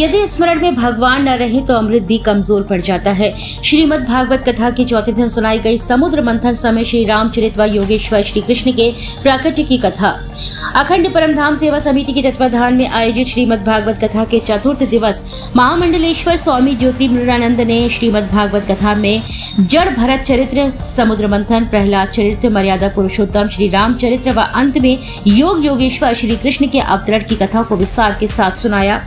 यदि स्मरण में भगवान न रहे तो अमृत भी कमजोर पड़ जाता है। श्रीमद् भागवत कथा के चौथे दिन सुनाई गई समुद्र मंथन समय श्री रामचरित व योगेश्वर श्री कृष्ण के प्राकट्य की कथा। अखंड परमधाम सेवा समिति के तत्वाधान में आयोजित श्रीमद् भागवत कथा के चतुर्थ दिवस महामंडलेश्वर स्वामी ज्योतिर्मयानंद ने श्रीमद् भागवत कथा में जड़ भरत चरित्र, समुद्र मंथन, प्रहलाद चरित्र, मर्यादा पुरुषोत्तम श्री राम चरित्र व अंत में योग योगेश्वर श्री कृष्ण के अवतरण की कथा को विस्तार के साथ सुनाया।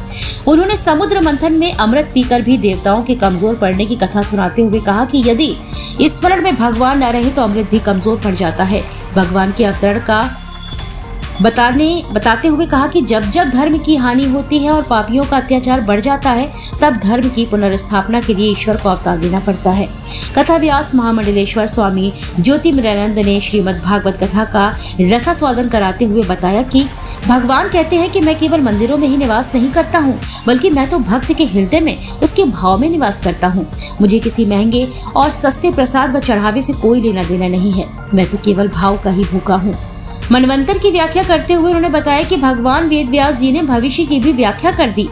उन्होंने समुद्र मंथन में अमृत पीकर भी देवताओं के कमजोर पड़ने की कथा सुनाते हुए कहा कि यदि स्मरण में भगवान न रहे तो अमृत भी कमजोर पड़ जाता है। भगवान के अवतरण का बताते हुए कहा कि जब जब धर्म की हानि होती है और पापियों का अत्याचार बढ़ जाता है तब धर्म की पुनर्स्थापना के लिए ईश्वर को अवतार लेना पड़ता है। कथा व्यास महामंडलेश्वर स्वामी ज्योतिर्मयानंद ने श्रीमद् भागवत कथा का रसास्वादन कराते हुए बताया कि भगवान कहते हैं कि मैं केवल मंदिरों में ही निवास नहीं करता हूँ, बल्कि मैं तो भक्त के हृदय में, उसके भाव में निवास करता हूँ। मुझे किसी महंगे और सस्ते प्रसाद व चढ़ावे से कोई लेना देना नहीं है। मैं तो केवल भाव का ही भूखा हूँ। मनवंतर की व्याख्या करते हुए उन्होंने बताया कि भगवान वेद व्यास जी ने भविष्य की भी व्याख्या कर दी।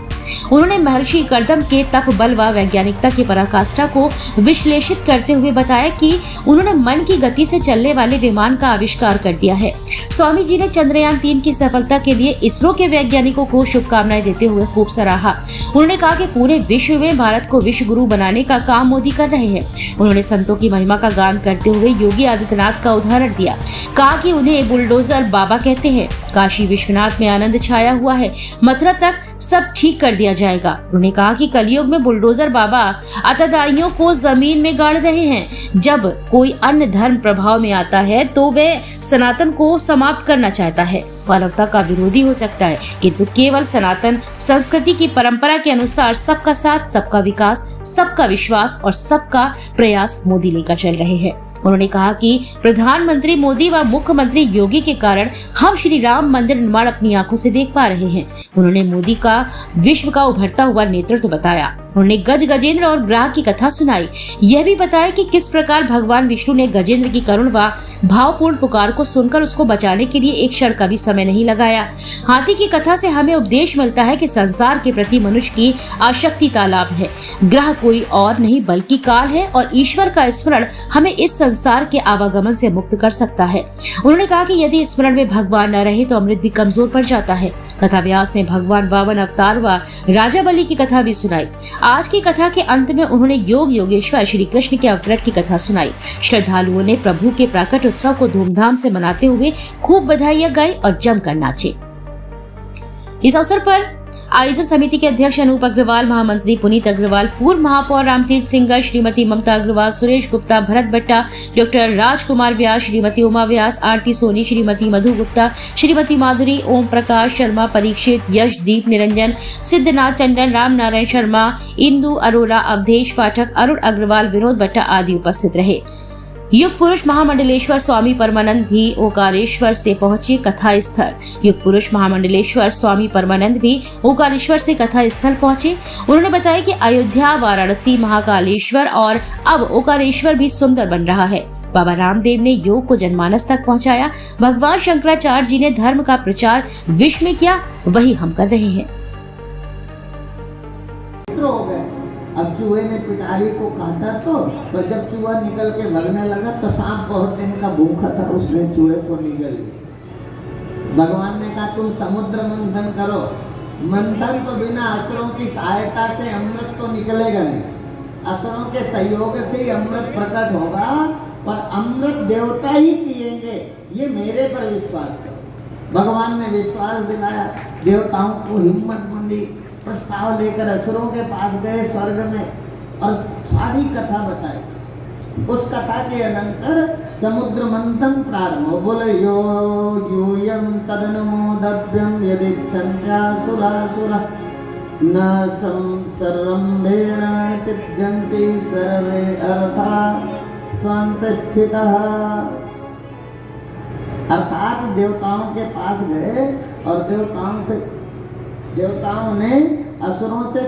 उन्होंने महर्षि कर्दम के तप बल व वैज्ञानिकता की पराकाष्ठा को विश्लेषित करते हुए बताया कि उन्होंने मन की गति से चलने वाले विमान का आविष्कार कर दिया है। स्वामी जी ने चंद्रयान 3 की सफलता के लिए इसरो के वैज्ञानिकों को शुभकामनाएं देते हुए खूब सराहा। उन्होंने कहा कि पूरे विश्व में भारत को विश्व गुरु बनाने का काम मोदी कर रहे हैं। उन्होंने संतों की महिमा का गान करते हुए योगी आदित्यनाथ का उदाहरण दिया। कहा कि उन्हें बुलडोजर बाबा कहते हैं। काशी विश्वनाथ में आनंद छाया हुआ है, मथुरा तक सब ठीक कर दिया जाएगा। उन्होंने कहा कि कलयुग में बुलडोजर बाबा अतदाइयों को जमीन में गाड़ रहे हैं। जब कोई अन्य धर्म प्रभाव में आता है तो वे सनातन को समाप्त करना चाहता है। मानवता का विरोधी हो सकता है, किंतु केवल सनातन संस्कृति की परंपरा के अनुसार सबका साथ, सबका विकास, सबका विश्वास और सबका प्रयास मोदी लेकर चल रहे हैं। उन्होंने कहा कि प्रधानमंत्री मोदी व मुख्यमंत्री योगी के कारण हम श्री राम मंदिर निर्माण अपनी आंखों से देख पा रहे हैं। उन्होंने मोदी का विश्व का उभरता हुआ नेतृत्व बताया। उन्होंने गज गजेंद्र और ग्राह की कथा सुनाई। यह भी बताया कि किस प्रकार भगवान विष्णु ने गजेंद्र की करुण व भावपूर्ण पुकार को सुनकर उसको बचाने के लिए एक क्षण का भी समय नहीं लगाया। हाथी की कथा से हमें उपदेश मिलता है कि संसार के प्रति मनुष्य की आसक्ति तालाब है। ग्रह कोई और नहीं बल्कि काल है और ईश्वर का स्मरण हमें इस संसार के आवागमन से मुक्त कर सकता है। उन्होंने कहा कि यदि स्मरण में भगवान न रहे तो अमृत भी कमजोर पड़ जाता है। कथा व्यास ने भगवान वामन अवतार व राजा बलि की कथा भी सुनाई। आज की कथा के अंत में उन्होंने योग योगेश्वर श्री कृष्ण के अवतरण की कथा सुनाई। श्रद्धालुओं ने प्रभु के प्राकट उत्सव को धूमधाम से मनाते हुए खूब बधाइयां गाई और जमकर नाचे। इस अवसर पर आयोजन समिति के अध्यक्ष अनूप अग्रवाल, महामंत्री पुनीत अग्रवाल, पूर्व महापौर रामतीर्थ सिंगर, श्रीमती ममता अग्रवाल, सुरेश गुप्ता, भरत भट्टा, डॉक्टर राजकुमार व्यास, श्रीमती उमा व्यास, आरती सोनी, श्रीमती मधु गुप्ता, श्रीमती माधुरी, ओम प्रकाश शर्मा, परीक्षित, यश, दीप निरंजन, सिद्धनाथ टंडन, राम नारायण शर्मा, इंदु अरोरा, अवधेश पाठक, अरुण अग्रवाल, विनोद भट्टा आदि उपस्थित रहे। युग पुरुष महामंडलेश्वर स्वामी परमानंद भी ओकारेश्वर से पहुंचे कथा स्थल। युग पुरुष महामंडलेश्वर स्वामी परमानंद भी ओकारेश्वर से कथा स्थल पहुंचे। उन्होंने बताया कि अयोध्या, वाराणसी, महाकालेश्वर और अब ओकारेश्वर भी सुंदर बन रहा है। बाबा रामदेव ने योग को जनमानस तक पहुंचाया। भगवान शंकराचार्य जी ने धर्म का प्रचार विश्व में किया, वही हम कर रहे हैं। अब चूहे ने पिटारी को काटा तो पर जब चूहा निकल के भगने लगा तो सांप बहुत दिन का भूखा था, उसने चूहे को निगल लिया। भगवान ने कहा तुम समुद्र मंथन करो। मंथन तो बिना असुरों की सहायता से अमृत तो निकलेगा नहीं। असुरों के सहयोग से ही अमृत प्रकट होगा, पर अमृत देवता ही पिएंगे, ये मेरे पर विश्वास करो। भगवान ने विश्वास दिलाया। देवताओं को हिम्मत बंदी, प्रस्ताव लेकर असुरों के पास गए स्वर्ग में और सारी कथा बताई। उस कथा के अनंतर समुद्र मंथन प्रारंभ। बोले यो यूयम तदनुमोदभ्यम यदिच्छन्त्यासुरासुरा न सर्वम्भेण सिद्ध्यन्ति सर्वे अर्था स्वान्तस्थितः। अर्थात देवताओं के पास गए और देवताओं ने असुरों से